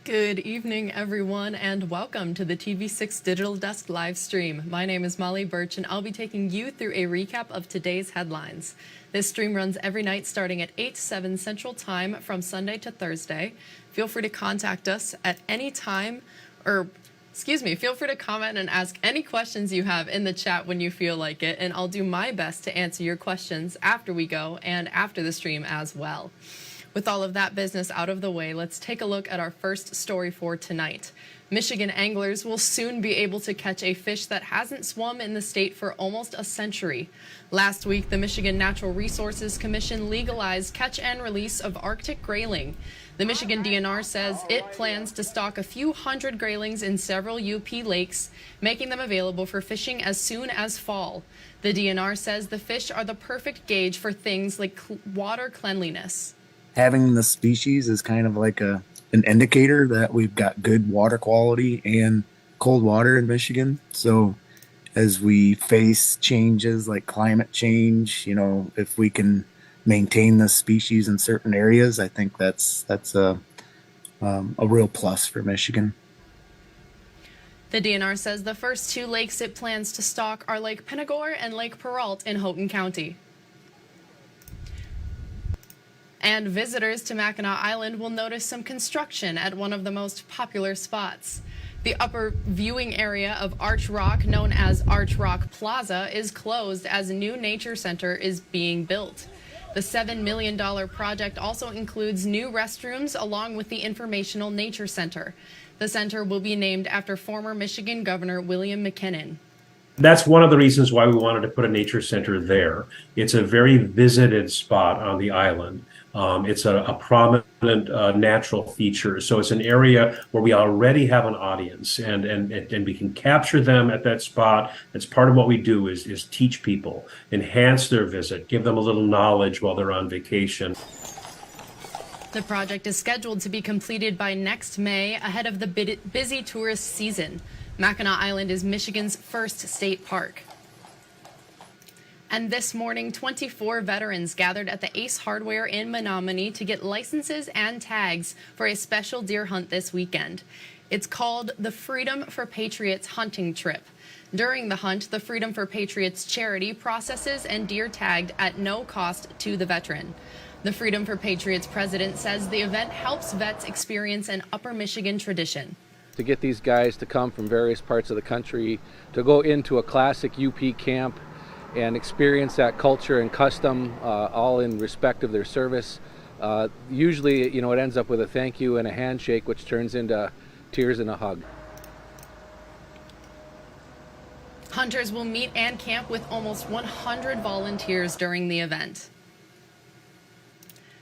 Good evening, everyone, and welcome to the TV6 Digital Desk live stream. My name is Molly Birch, and I'll be taking you through a recap of today's headlines. This stream runs every night starting at 8 to 7 Central Time from Sunday to Thursday. Feel free to contact us at any time, feel free to comment and ask any questions you have in the chat when you feel like it, and I'll do my best to answer your questions after we go and after the stream as well. With all of that business out of the way, let's take a look at our first story for tonight. Michigan anglers will soon be able to catch a fish that hasn't swum in the state for almost a century. Last week, the Michigan Natural Resources Commission legalized catch and release of Arctic Grayling. The Michigan DNR says it plans to stock a few hundred graylings in several UP lakes, making them available for fishing as soon as fall. The DNR says the fish are the perfect gauge for things like water cleanliness. Having the species is kind of like an indicator that we've got good water quality and cold water in Michigan. So as we face changes like climate change, if we can maintain the species in certain areas, I think that's a real plus for Michigan. The DNR says the first two lakes it plans to stock are Lake Penegor and Lake Peralt in Houghton County. And visitors to Mackinac Island will notice some construction at one of the most popular spots. The upper viewing area of Arch Rock, known as Arch Rock Plaza, is closed as a new nature center is being built. The $7 million project also includes new restrooms along with the Informational Nature Center. The center will be named after former Michigan Governor William McKinnon. That's one of the reasons why we wanted to put a nature center there. It's a very visited spot on the island. It's a prominent natural feature. So it's an area where we already have an audience and we can capture them at that spot. That's part of what we do is teach people, enhance their visit, give them a little knowledge while they're on vacation. The project is scheduled to be completed by next May ahead of the busy tourist season. Mackinac Island is Michigan's first state park. And this morning, 24 veterans gathered at the Ace Hardware in Menominee to get licenses and tags for a special deer hunt this weekend. It's called the Freedom for Patriots hunting trip. During the hunt, the Freedom for Patriots charity processes and deer tagged at no cost to the veteran. The Freedom for Patriots president says the event helps vets experience an Upper Michigan tradition. To get these guys to come from various parts of the country to go into a classic UP camp and experience that culture and custom, all in respect of their service. Usually, it ends up with a thank you and a handshake, which turns into tears and a hug. Hunters will meet and camp with almost 100 volunteers during the event.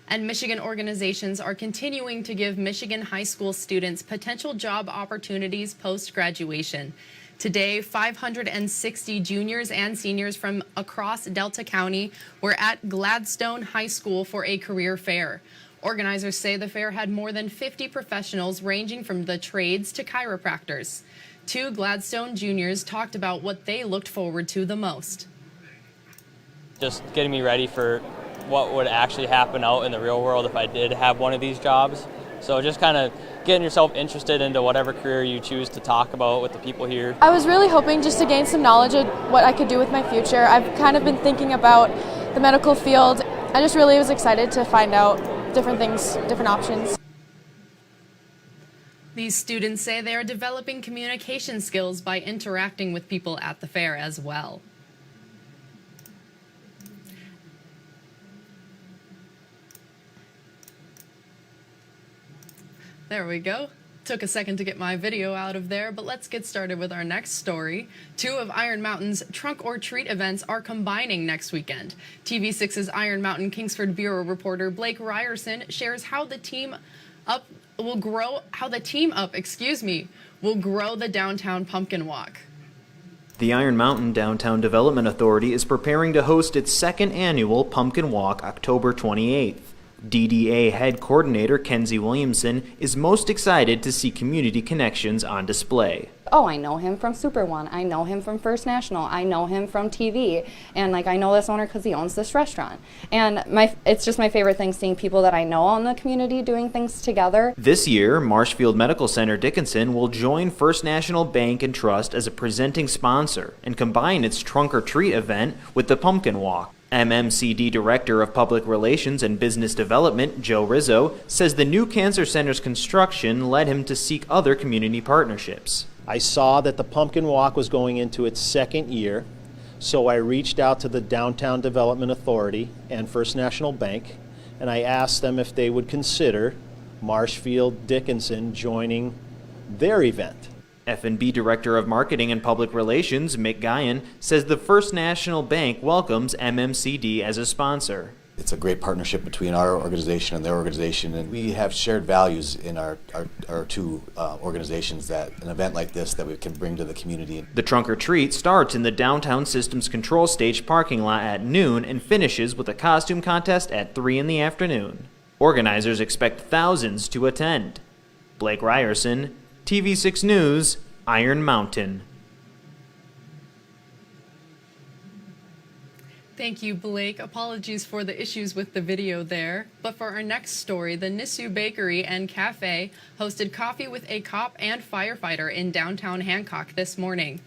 And Michigan organizations are continuing to give Michigan high school students potential job opportunities post-graduation. Today, 560 juniors and seniors from across Delta County were at Gladstone High School for a career fair. Organizers say the fair had more than 50 professionals ranging from the trades to chiropractors. Two Gladstone juniors talked about what they looked forward to the most. Just getting me ready for what would actually happen out in the real world if I did have one of these jobs. So just kind of getting yourself interested into whatever career you choose to talk about with the people here. I was really hoping just to gain some knowledge of what I could do with my future. I've kind of been thinking about the medical field. I just really was excited to find out different things, different options. These students say they are developing communication skills by interacting with people at the fair as well. There we go. Took a second to get my video out of there, but let's get started with our next story. Two of Iron Mountain's Trunk or Treat events are combining next weekend. TV6's Iron Mountain Kingsford Bureau reporter Blake Ryerson shares how the team up will grow the downtown pumpkin walk. The Iron Mountain Downtown Development Authority is preparing to host its second annual Pumpkin Walk October 28th. DDA head coordinator Kenzie Williamson is most excited to see community connections on display. Oh, I know him from Super One. I know him from First National. I know him from TV. And I know this owner because he owns this restaurant. And it's just my favorite thing seeing people that I know in the community doing things together. This year, Marshfield Medical Center Dickinson will join First National Bank and Trust as a presenting sponsor and combine its Trunk or Treat event with the Pumpkin Walk. MMCD Director of Public Relations and Business Development, Joe Rizzo, says the new cancer center's construction led him to seek other community partnerships. I saw that the Pumpkin Walk was going into its second year, so I reached out to the Downtown Development Authority and First National Bank, and I asked them if they would consider Marshfield Dickinson joining their event. F&B Director of Marketing and Public Relations, Mick Guyan, says the First National Bank welcomes MMCD as a sponsor. It's a great partnership between our organization and their organization, and we have shared values in our two organizations, that an event like this that we can bring to the community. The Trunk or Treat starts in the Downtown Systems Control Stage parking lot at noon and finishes with a costume contest at 3 in the afternoon. Organizers expect thousands to attend. Blake Ryerson, TV6 News, Iron Mountain. Thank you, Blake. Apologies for the issues with the video there. But for our next story, the Nissu Bakery and Cafe hosted Coffee with a Cop and Firefighter in downtown Hancock this morning.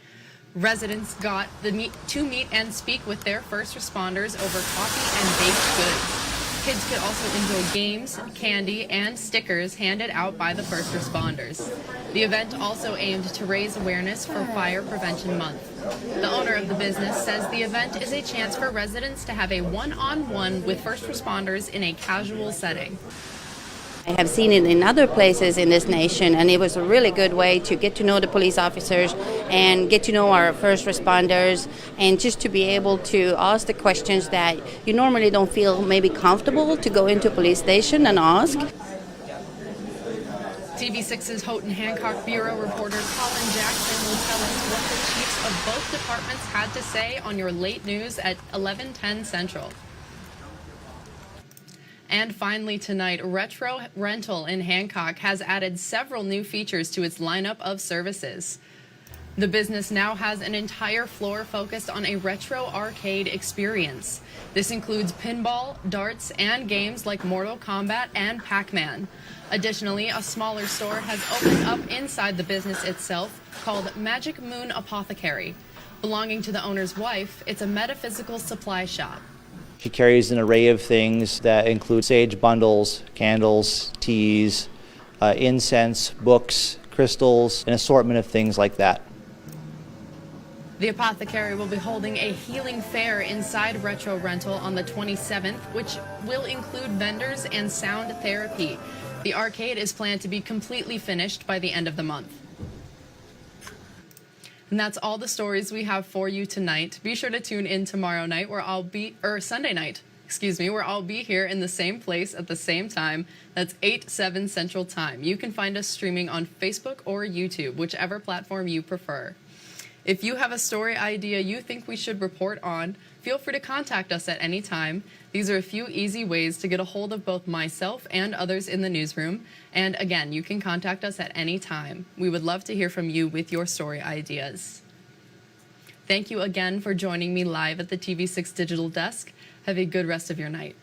Residents got to meet and speak with their first responders over coffee and baked goods. Kids could also enjoy games, candy, and stickers handed out by the first responders. The event also aimed to raise awareness for Fire Prevention Month. The owner of the business says the event is a chance for residents to have a one-on-one with first responders in a casual setting. I have seen it in other places in this nation, and it was a really good way to get to know the police officers and get to know our first responders, and just to be able to ask the questions that you normally don't feel maybe comfortable to go into a police station and ask. TV6's Houghton Hancock Bureau reporter Colin Jackson will tell us what the chiefs of both departments had to say on your late news at 11:10 Central. And finally tonight, Retro Rental in Hancock has added several new features to its lineup of services. The business now has an entire floor focused on a retro arcade experience. This includes pinball, darts, and games like Mortal Kombat and Pac-Man. Additionally, a smaller store has opened up inside the business itself called Magic Moon Apothecary. Belonging to the owner's wife, it's a metaphysical supply shop. She carries an array of things that include sage bundles, candles, teas, incense, books, crystals, an assortment of things like that. The apothecary will be holding a healing fair inside Retro Rental on the 27th, which will include vendors and sound therapy. The arcade is planned to be completely finished by the end of the month. And that's all the stories we have for you tonight. Be sure to tune in tomorrow night Sunday night, where I'll be here in the same place at the same time. That's 8/7 Central Time. You can find us streaming on Facebook or YouTube, whichever platform you prefer. If you have a story idea you think we should report on, feel free to contact us at any time. These are a few easy ways to get a hold of both myself and others in the newsroom. And again, you can contact us at any time. We would love to hear from you with your story ideas. Thank you again for joining me live at the TV6 Digital Desk. Have a good rest of your night.